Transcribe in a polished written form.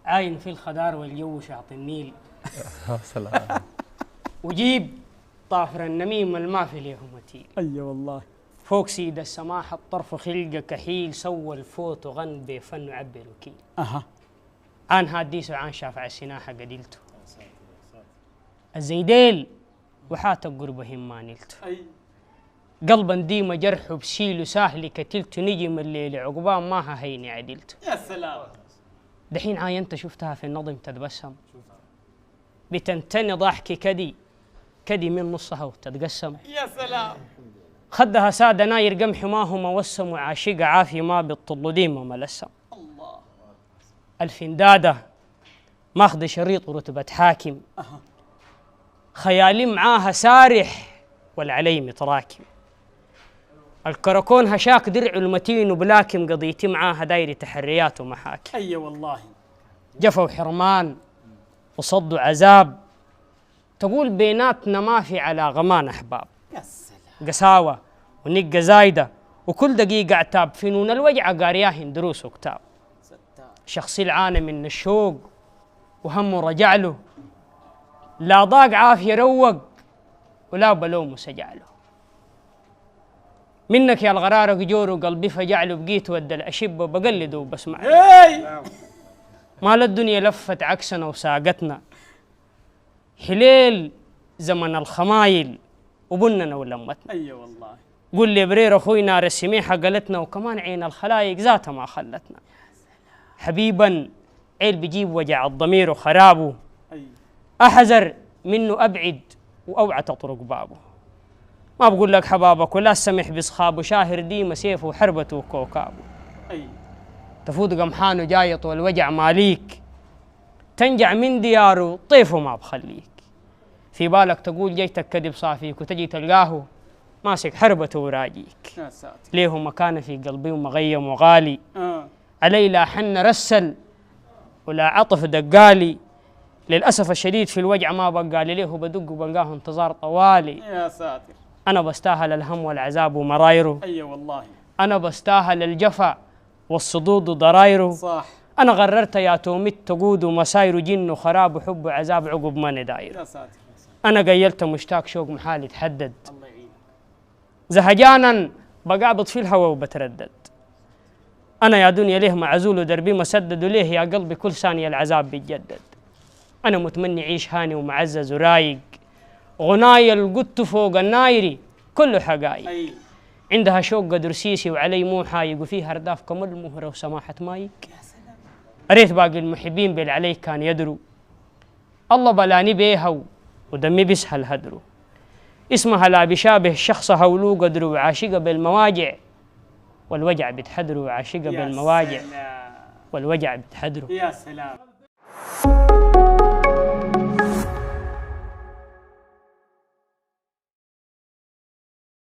عاين في الخضار والجو شاط النيل سلام. وجيب طافر النميم الما في ليه متيل. والله. فوق سيد السماح الطرف خلقه كحيل سوى الفوت وغن بفن عبر وكيل. عن هاديس وعن شافع السناحة قديلته الزيديل وحات قربه ما نلته. قلبا ديما جرحه بسيله سهل كتلته نجم الليل عقبان ما هيني عدلته. يا سلام. دحين عاينت شفتها في النظم تتبسم بتنتني ضحكي كدي من نصها وتتقسم. يا سلام. خدها سادة ناير قمح ما هو موسم وعاشقة عافية ما بالطل ديما ملسم. الله. الفندادة ماخذ شريط رتبة حاكم خيالي معاها سارح والعلي متراكم. الكركون هشاك درع المتين وبلاكم قضيتي معاها دايرة تحريات ومحاكم. والله. جفوا حرمان وصدوا عذاب تقول بيناتنا ما في على غمان أحباب. يا سلام. قساوة ونقة زايدة وكل دقيقة عتاب فنون الوجع قارياهن دروس وكتاب. شخصي العانى من الشوق وهمه رجع له لا ضاق عافية روق ولا بلوم سجع له. منك يا الغرارة جور وقلبي فجع له بقيت ود الأشب وبقلده وبسمع مال الدنيا لفت عكسنا وساقتنا حليل زمن الخمايل وبننا ولمتنا. والله. قول لي برير أخوي نار السميحة قالتنا وكمان عين الخلايق ذاتها ما خلتنا. حبيبا عيل بيجيب وجع الضمير وخرابه أحذر منه أبعد وأوعى تطرق بابه. ما بقول لك حبابك ولا سمح بصخابه شاهر ديما سيفه وحربته وكوكابه. تفوت قمحانه جايط والوجع ماليك تنجع من دياره طيفه ما بخليك. في بالك تقول جيتك كذب صافيك وتجي تلقاه ماسك حربته وراجيك. يا ساتر. ليه مكانه في قلبي ومغيم وغالي علي لا حن رسل ولا عطف دقالي. للأسف الشديد في الوجع ما بقى لي ليه بدق وبلقاه انتظار طوالي. يا ساتر. أنا بستاهل الهم والعذاب ومرايره. والله. أنا بستاهل الجفا والصدود وضرايره. صح. أنا غررت يا تومت تقود ومساير جن وخراب وحب وعذاب عقب ما نداير. يا ساتر. أنا قيلت مشتاق شوق محالي تحدد. الله يعين. زهجانا بقابض في الهوى وبتردد. أنا يا دنيا ليه معزول ودربي مسدد وليه يا قلبي كل ثانية العذاب بيتجدد. أنا متمني عيش هاني ومعزز ورايق غناية القط فوق النايري كله حقايق. عندها شوق قدر سيسي وعلي مو حايق وفيها أرداف كمل مهرة وسماحة مايك. يا سلام. أريت باقي المحبين بالعلي كان يدروا الله بلاني بيها ودمي بيسهل هدرو. اسمها لا بشابه شخصها ولو قدروا وعاشقة بالمواجع والوجع بتحدروا وعاشقة بالمواجع والوجع بتحدروا. يا سلام.